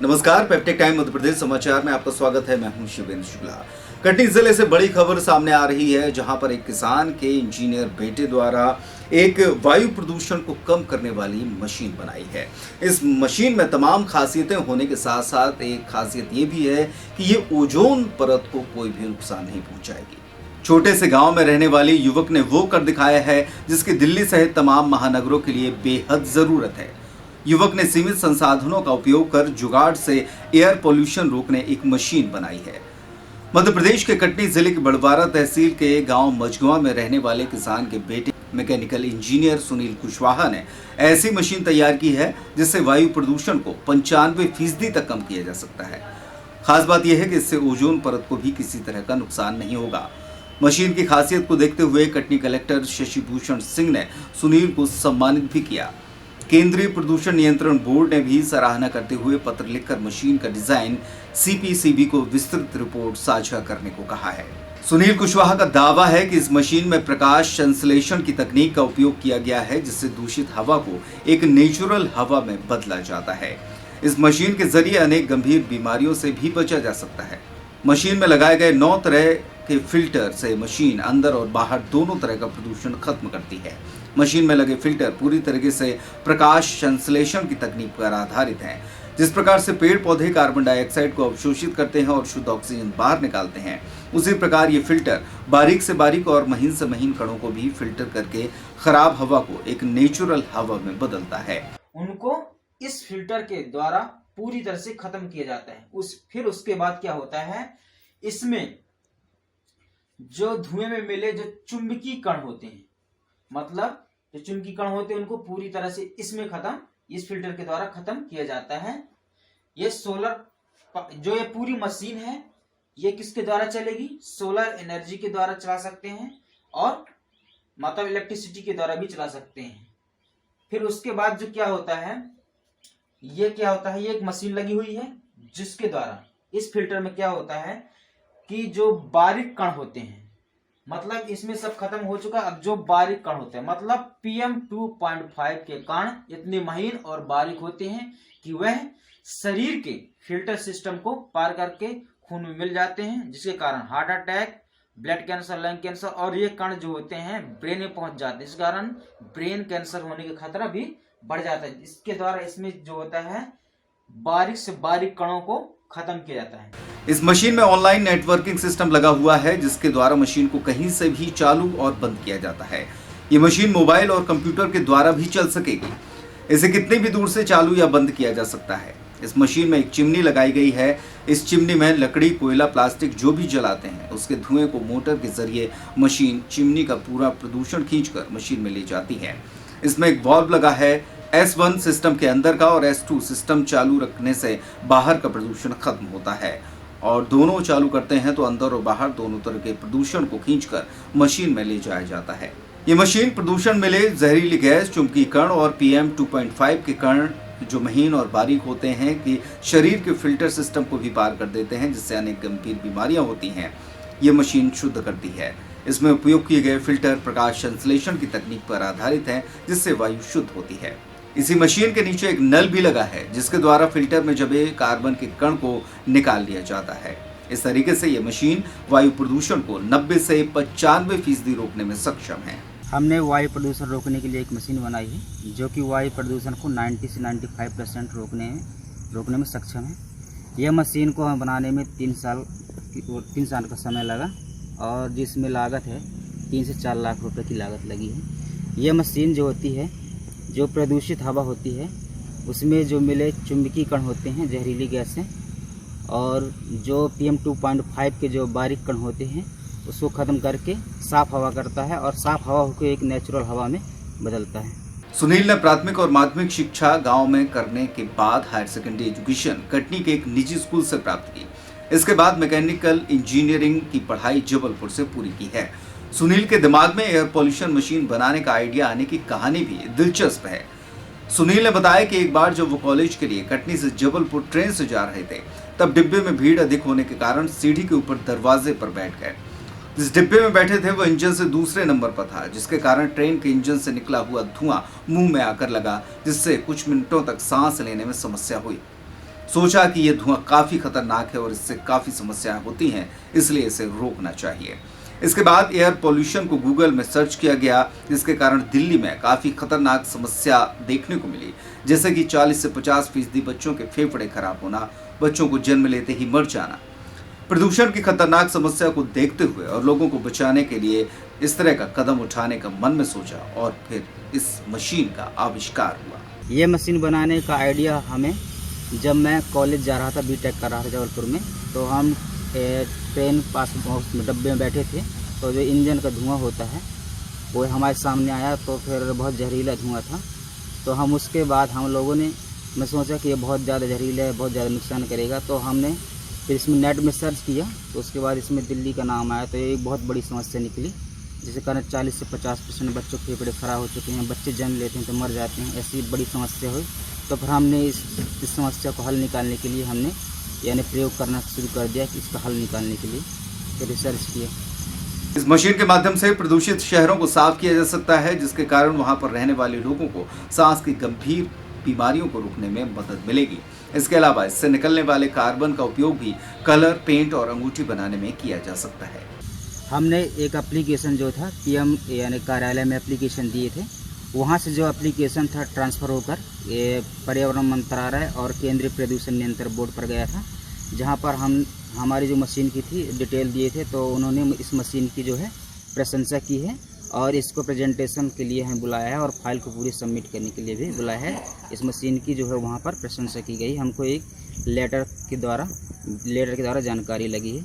नमस्कार, पेप्टेक टाइम मध्य प्रदेश समाचार में आपका स्वागत है। मैं हूं शिवेंद्र शुक्ला। कटनी जिले से बड़ी खबर सामने आ रही है, जहां पर एक किसान के इंजीनियर बेटे द्वारा एक वायु प्रदूषण को कम करने वाली मशीन बनाई है। इस मशीन में तमाम खासियतें होने के साथ साथ एक खासियत ये भी है कि ये ओजोन परत को कोई भी नुकसान नहीं पहुंचाएगी। छोटे से गांव में रहने वाले युवक ने वो कर दिखाया है जिसकी दिल्ली सहित तमाम महानगरों के लिए बेहद जरूरत है। युवक ने सीमित संसाधनों का उपयोग कर जुगाड़ से एयर पोल्यूशन रोकने एक मशीन बनाई है। मध्य प्रदेश के कटनी जिले के बड़वारा तहसील के गांव मजगुआ में रहने वाले किसान के बेटे मैकेनिकल इंजीनियर सुनील कुशवाहा ने ऐसी मशीन तैयार की है जिससे वायु प्रदूषण को 95% तक कम किया जा सकता है। खास बात यह है कि इससे ओजोन परत को भी किसी तरह का नुकसान नहीं होगा। मशीन की खासियत को देखते हुए कटनी कलेक्टर शशि भूषण सिंह ने सुनील को सम्मानित भी किया। केंद्रीय प्रदूषण नियंत्रण बोर्ड ने भी सराहना करते हुए पत्र लिखकर मशीन का डिजाइन सीपीसीबी को विस्तृत रिपोर्ट साझा करने को कहा है। सुनील कुशवाहा का दावा है कि इस मशीन में प्रकाश संश्लेषण की तकनीक का उपयोग किया गया है, जिससे दूषित हवा को एक नेचुरल हवा में बदला जाता है। इस मशीन के जरिए अनेक गंभीर बीमारियों से भी बचा जा सकता है। मशीन में लगाए गए 9 तरह के फिल्टर से मशीन अंदर और बाहर दोनों तरह का प्रदूषण खत्म करती है। मशीन में लगे फिल्टर पूरी तरीके से प्रकाश संश्लेषण की तकनीक पर आधारित हैं। जिस प्रकार से पेड़ पौधे कार्बन डाइऑक्साइड को अवशोषित करते हैं और शुद्ध ऑक्सीजन बाहर निकालते हैं, उसी प्रकार ये फिल्टर बारीक से बारीक और महीन से महीन कणों को भी फिल्टर करके खराब हवा को एक नेचुरल हवा में बदलता है। उनको इस फिल्टर के द्वारा पूरी तरह से खत्म किया जाता है। फिर उसके बाद क्या होता है, इसमें जो धुएं में मिले जो चुंबकीय कण होते हैं, मतलब जो चुंबकीय कण होते हैं, उनको पूरी तरह से इसमें इस फिल्टर के द्वारा खत्म किया जाता है। ये जो ये पूरी मशीन है, ये किसके द्वारा चलेगी? सोलर एनर्जी के द्वारा चला सकते हैं और मतलब इलेक्ट्रिसिटी के द्वारा भी चला सकते हैं। फिर उसके बाद जो क्या होता है, ये एक मशीन लगी हुई है जिसके द्वारा इस फिल्टर में क्या होता है कि जो बारीक कण होते हैं, मतलब इसमें सब खत्म हो चुका। अब जो बारीक कण होते हैं, मतलब PM 2.5 के कण इतने महीन और बारीक होते हैं कि वह शरीर के फिल्टर सिस्टम को पार करके खून में मिल जाते हैं, जिसके कारण heart attack, blood cancer, lung cancer और ये कण जो होते हैं ब्रेन में पहुंच जाते हैं। इस कारण ब्रेन कैंसर होने का खतरा भी बढ़ जाता है। इसके द्वारा इसमें जो होता है बारीक से बारीक कणों को खत्म किया जाता है। इस मशीन में ऑनलाइन नेटवर्किंग सिस्टम लगा हुआ है, जिसके द्वारा मशीन को कहीं से भी चालू और बंद किया जाता है। ये मशीन मोबाइल और कंप्यूटर के द्वारा भी चल सकेगी। इसे कितनी भी दूर से चालू या बंद किया जा सकता है। इस मशीन में एक चिमनी लगाई गई है। इस चिमनी में लकड़ी, कोयला, प्लास्टिक जो भी जलाते हैं उसके धुएं को मोटर के जरिए मशीन चिमनी का पूरा प्रदूषण खींचकर मशीन में ले जाती है। इसमें एक वाल्व लगा है। S1 सिस्टम के अंदर का और S2 सिस्टम चालू रखने से बाहर का प्रदूषण खत्म होता है, और दोनों चालू करते हैं तो अंदर और बाहर दोनों तरह के प्रदूषण को खींचकर मशीन में ले जाया जाता है। ये मशीन प्रदूषण मिले जहरीली गैस, चुंबकीय कण और PM 2.5 के कण जो महीन और बारीक होते हैं कि शरीर के फिल्टर सिस्टम को भी पार कर देते हैं, जिससे अनेक गंभीर बीमारियां होती हैं, ये मशीन शुद्ध करती है। इसमें उपयोग किए गए फिल्टर प्रकाश संश्लेषण की तकनीक पर आधारित हैं, जिससे वायु शुद्ध होती है। इसी मशीन के नीचे एक नल भी लगा है, जिसके द्वारा फिल्टर में जमे कार्बन के कण को निकाल लिया जाता है। इस तरीके से ये मशीन वायु प्रदूषण को 90 से 95% रोकने में सक्षम है। हमने वायु प्रदूषण रोकने के लिए एक मशीन बनाई है, जो कि वायु प्रदूषण को 90 से 95% रोकने में सक्षम है। यह मशीन को हम बनाने में 3 साल का समय लगा, और जिसमें लागत है 3 से 4 लाख रुपए की लागत लगी है। यह मशीन जो होती है, जो प्रदूषित हवा होती है, उसमें जो मिले चुंबकीय कण होते हैं, जहरीली गैसें, और जो PM 2.5 के जो बारीक कण होते हैं, उसको ख़त्म करके साफ़ हवा करता है और साफ़ हवा को एक नेचुरल हवा में बदलता है। सुनील ने प्राथमिक और माध्यमिक शिक्षा गांव में करने के बाद हायर सेकेंडरी एजुकेशन कटनी के एक निजी स्कूल से प्राप्त की। इसके बाद मैकेनिकल इंजीनियरिंग की पढ़ाई जबलपुर से पूरी की है। सुनील के दिमाग में एयर पॉल्यूशन मशीन बनाने का आइडिया आने की कहानी भी दिलचस्प है। सुनील ने बताया कि एक बार जब वो कॉलेज के लिए कटनी से जबलपुर ट्रेन से जा रहे थे, तब डिब्बे में भीड़ अधिक होने के कारण सीढ़ी के ऊपर दरवाजे पर बैठ गए। जिस डिब्बे में बैठे थे वो इंजन से दूसरे नंबर पर था, जिसके कारण ट्रेन के इंजन से निकला हुआ धुआं मुंह में आकर लगा, जिससे कुछ मिनटों तक सांस लेने में समस्या हुई। सोचा कि यह धुआं काफी खतरनाक है और इससे काफी समस्याएं होती हैं, इसलिए इसे रोकना चाहिए। इसके बाद एयर पोल्यूशन को गूगल में सर्च किया गया, जिसके कारण दिल्ली में काफी खतरनाक समस्या देखने को मिली, जैसे कि 40 से 50% बच्चों के फेफड़े खराब होना, बच्चों को जन्म लेते ही मर जाना। प्रदूषण की खतरनाक समस्या को देखते हुए और लोगों को बचाने के लिए इस तरह का कदम उठाने का मन में सोचा और फिर इस मशीन का आविष्कार हुआ। ये मशीन बनाने का आइडिया हमें जब मैं कॉलेज जा रहा था, बीटेक कर रहा था जबलपुर में, तो हम ट्रेन पास में डब्बे में बैठे थे, तो जो इंजन का धुआं होता है वो हमारे सामने आया, तो फिर बहुत जहरीला धुआं था। तो हम उसके बाद हम लोगों ने, मैं सोचा कि ये बहुत ज़्यादा जहरीला है, बहुत ज़्यादा नुकसान करेगा, तो हमने फिर इसमें नेट में सर्च किया, तो उसके बाद इसमें दिल्ली का नाम आया। तो ये एक बहुत बड़ी समस्या निकली, जिसके कारण 40 से 50% बच्चों के फेफड़े खराब हो चुके हैं, बच्चे जन्म लेते हैं तो मर जाते हैं, ऐसी बड़ी समस्या हुई। तो फिर हमने इस समस्या को हल निकालने के लिए हमने यानी प्रयोग करना शुरू कर दिया कि इसका हल निकालने के लिए फिर रिसर्च किया। इस मशीन के माध्यम से प्रदूषित शहरों को साफ किया जा सकता है, जिसके कारण वहां पर रहने वाले लोगों को सांस की गंभीर बीमारियों को रोकने में मदद मिलेगी। इसके अलावा इससे निकलने वाले कार्बन का उपयोग भी कलर, पेंट और अंगूठी बनाने में किया जा सकता है। हमने एक एप्लीकेशन जो था पीएम यानी कार्यालय में एप्लीकेशन दिए थे, वहाँ से जो एप्लीकेशन था ट्रांसफ़र होकर ये पर्यावरण मंत्रालय और केंद्रीय प्रदूषण नियंत्रण बोर्ड पर गया था, जहाँ पर हम हमारी जो मशीन की थी डिटेल दिए थे। तो उन्होंने इस मशीन की जो है प्रशंसा की है और इसको प्रेजेंटेशन के लिए हमें बुलाया है और फाइल को पूरी सबमिट करने के लिए भी बुलाया है। इस मशीन की जो है वहाँ पर प्रशंसा की गई, हमको एक लेटर के द्वारा जानकारी लगी है।